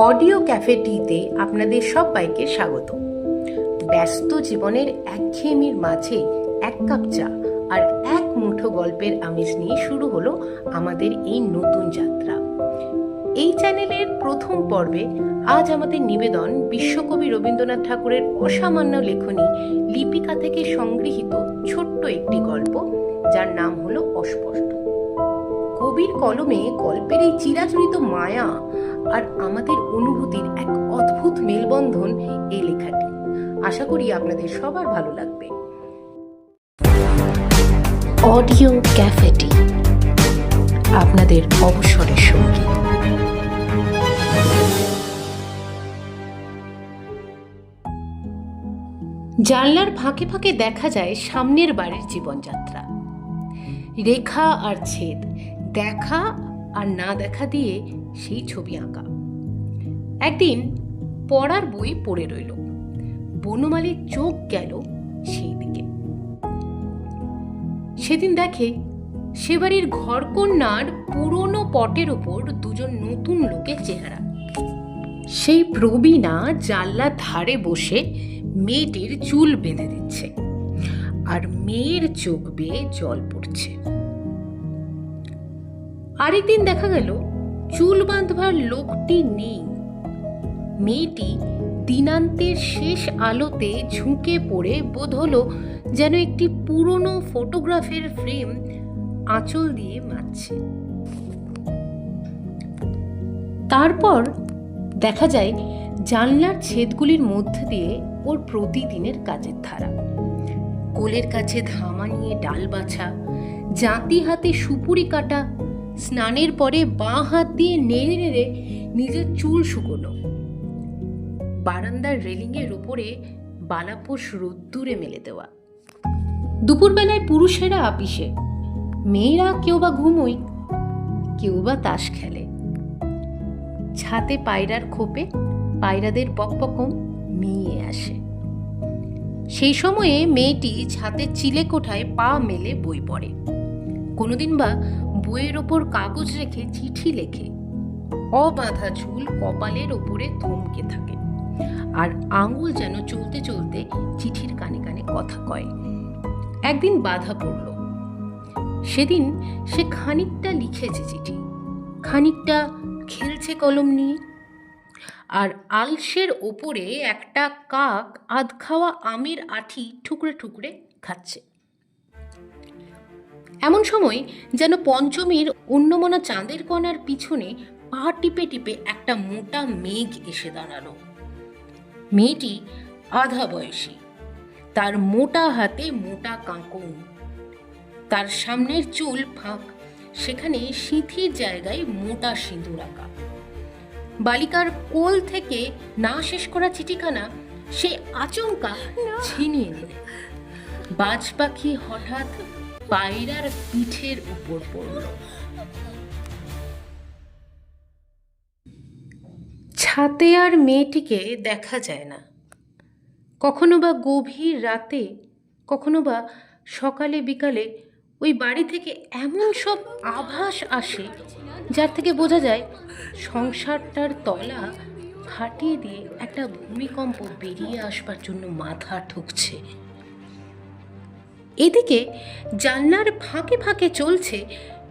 Audio ক্যাফেটিতে আপনাদের সবাইকে স্বাগত। ব্যস্ত জীবনের একঘেয়েমির মাঝে এক কাপ চা আর এক মুঠো গল্পের আমেজ নিয়ে শুরু হলো আমাদের এই নতুন যাত্রা। এই চ্যানেলের প্রথম পর্বে আজ আমাদের নিবেদন বিশ্বকবি রবীন্দ্রনাথ ঠাকুরের অসামান্য লেখনী লিপিকা থেকে সংগৃহীত ছোট্ট একটি গল্প, যার নাম হলো অস্পষ্ট। কবির কলমে গল্পের এই চিরাচরিত মায়া আর আমাদের অনুভূতির এক অদ্ভুত মেলবন্ধন এই লেখাটি। আশা করি আপনাদের সবার ভালো লাগবে। অডিও ক্যাফেটি আপনাদের অবসরের সঙ্গী। জানলার ফাঁকে ফাঁকে দেখা যায় সামনের বাড়ির জীবনযাত্রা। রেখা আর ছেদ, দেখা আর না দেখা দিয়ে সেই ছবি আঁকা। একদিন পড়ার বই পড়ে রইল, বনমালীর চোখ গেল সেই দিকে। সেদিন দেখে সে বাড়ির ঘরকন্যার পুরনো পটের ওপর দুজন নতুন লোকের চেহারা। সেই প্রবীণা জানলার ধারে বসে মেয়েটির চুল বেঁধে দিচ্ছে, আর মেয়ের চোখ বেয়ে জল পড়ছে। আরেকদিন দেখা গেল চুল বাঁধবার লোকটি নেই। মেয়েটি দিনান্তের শেষ আলোতে ঝুঁকে পড়ে বোধ হলো যেন একটি পুরনো ফটোগ্রাফের ফ্রেম আঁচল দিয়ে মারছে। তারপর দেখা যায় জানলার ছেদগুলির মধ্যে দিয়ে ওর প্রতিদিনের কাজের ধারা। কোলের কাছে ধামা নিয়ে ডাল বাছা, জাঁতি হাতে সুপুরি কাটা, স্নানের পরে বাঁ হাত দিয়ে নেড়ে নেড়ে নিজের চুল শুকোনো, বারান্দার রেলিংয়ের উপরে বালাপোষ রোদ্দুরে মেলে দেওয়া। দুপুরবেলায় পুরুষেরা আপিসে, মেয়েরা কেউ বা ঘুমোয়, কেউ বা তাস খেলে। ছাতে পায়রার খোপে পায়রাদের পকপকম মিয়ে আসে। সেই সময়ে মেয়েটি ছাদের চিলে কোঠায় পা মেলে বই পড়ে। কোনোদিন বা বইয়ের ওপর কাগজ রেখে চিঠি লেখে। অবাঁধা চুল কপালের ওপরে থমকে থাকে, আর আঙুল যেন চলতে চলতে চিঠির কানে কানে কথা কয়। একদিন বাধা পড়ল। সেদিন সে খানিকটা লিখেছে চিঠি, খানিকটা খেলছে কলম নিয়ে, আর আলসের ওপরে একটা কাক আধ খাওয়া আমের আঁটি ঠুকরে ঠুকরে খাচ্ছে। এমন সময় যেন পঞ্চমীর অন্যমনা চাঁদের কণার পিছনে পা টিপে টিপে একটা মোটা মেঘ এসে দাঁড়ালো। মেয়েটি আধা বয়সী, তার মোটা হাতে মোটা কাঁকন, তার সামনের চুল ফাঁক, সেখানে সিঁথির জায়গায় মোটা সিঁদুর আঁকা। বালিকার কোল থেকে না শেষ করা চিঠিখানা সে আচমকা ছিনিয়ে নিলে। বাজ পাখি হঠাৎ পায়রার পিঠের উপর পড়ল। ছাতে আর মেয়েটিকে দেখা যায় না। কখনো বা গভীর রাতে, কখনো বা সকালে বিকালে ওই বাড়ি থেকে এমন সব আভাস আসে যার থেকে বোঝা যায় সংসারটার তলা ফাটিয়ে দিয়ে একটা ভূমিকম্প বেরিয়ে আসবার জন্য মাথা ঠুকছে। এদিকে জানলার ফাঁকে ফাঁকে চলছে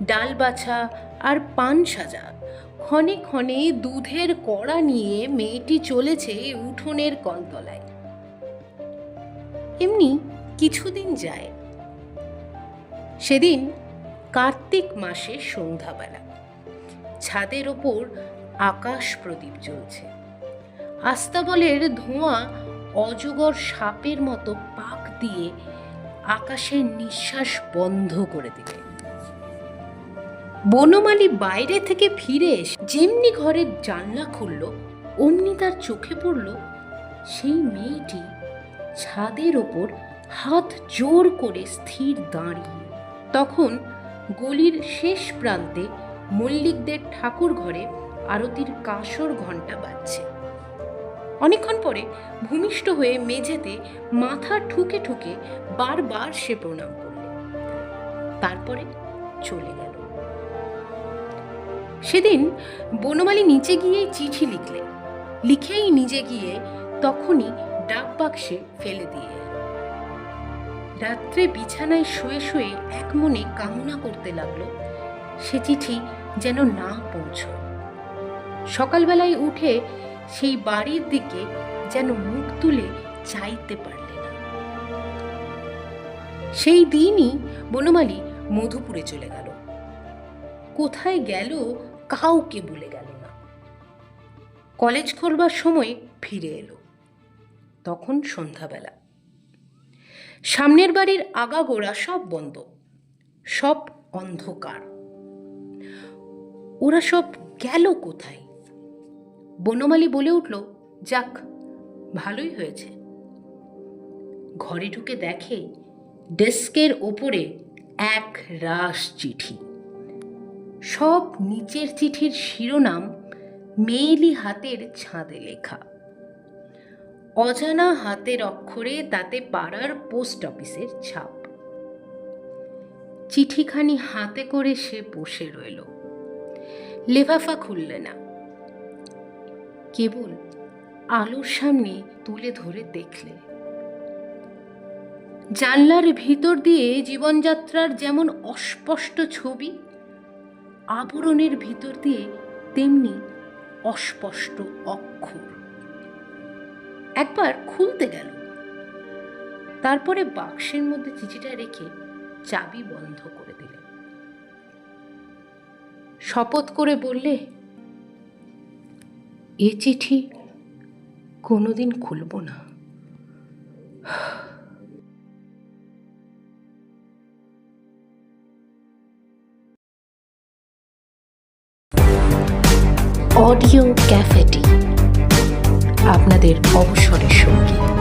ডাল বাছা আর পান সাজা। ক্ষণে ক্ষণে দুধের কড়া নিয়ে মেয়েটি চলেছে উঠোনের কলতলায়। এমনি কিছুদিন যায়। সেদিন কার্তিক মাসের সন্ধ্যাবেলা, ছাদের ওপর আকাশ প্রদীপ জ্বলছে। আস্তাবলের ধোঁয়া অজগর সাপের মতো পাক দিয়ে আকাশের নিঃশ্বাস বন্ধ করে দিলে। বনমালী বাইরে থেকে ফিরে এসে যেমনি ঘরের জানলা খুলল, অমনি তার চোখে পড়ল সেই মেয়েটি ছাদের ওপর হাত জোর করে স্থির দাঁড়িয়ে। তখন গলির শেষ প্রান্তে মল্লিকদের ঠাকুর ঘরে আরতির কাসর ঘণ্টা বাজছে। অনেকক্ষণ পরে ভূমিষ্ঠ হয়ে মেঝেতে মাথা ঠুকে ঠুকে বারবার সে প্রণাম করল, তারপরে চলে গেল। সেদিন বনমালী নিচে গিয়েই চিঠি লিখেই নিজে গিয়ে তখনই ডাক বাক্সে ফেলে দিয়ে এলো। রাত্রে বিছানায় শুয়ে শুয়ে এক মনে কামনা করতে লাগলো সে চিঠি যেন না পৌঁছয়। সকালবেলায় উঠে সেই বাড়ির দিকে যেন মুখ তুলে চাইতে পারলে না। সেই দিনই বনমালী মধুপুরে চলে গেল। কোথায় গেল কাউকে বলে গেল না। কলেজ খোলবার সময় ফিরে এলো। তখন সন্ধ্যাবেলা। সামনের বাড়ির আগাগোড়া সব বন্ধ, সব অন্ধকার। ওরা সব গেল কোথায়? বনমালী বলে উঠল, যাক, ভালোই হয়েছে। ঘরে ঢুকে দেখে ডেস্কের ওপরে এক রাশ চিঠি। সব নিচের চিঠির শিরোনাম মেয়েলি হাতের ছাঁদে লেখা। অজানা হাতের অক্ষরে তাতে পাড়ার পোস্ট অফিসের ছাপ। চিঠিখানি হাতে করে সে বসে রইল। লেফাফা খুললে না, কেবল আলোর সামনে তুলে ধরে দেখলে। জানলার ভিতর দিয়ে জীবনযাত্রার যেমন অস্পষ্ট ছবি, আবরণের ভিতর দিয়ে তেমনি অস্পষ্ট অক্ষর। একবার খুলতে গেল, তারপরে বাক্সের মধ্যে চিঠিটা রেখে চাবি বন্ধ করে দিলে। শপথ করে বললে, এ চিঠি কোনোদিন খুলব না। অডিও ক্যাফেটি আপনাদের অবসরের সঙ্গী।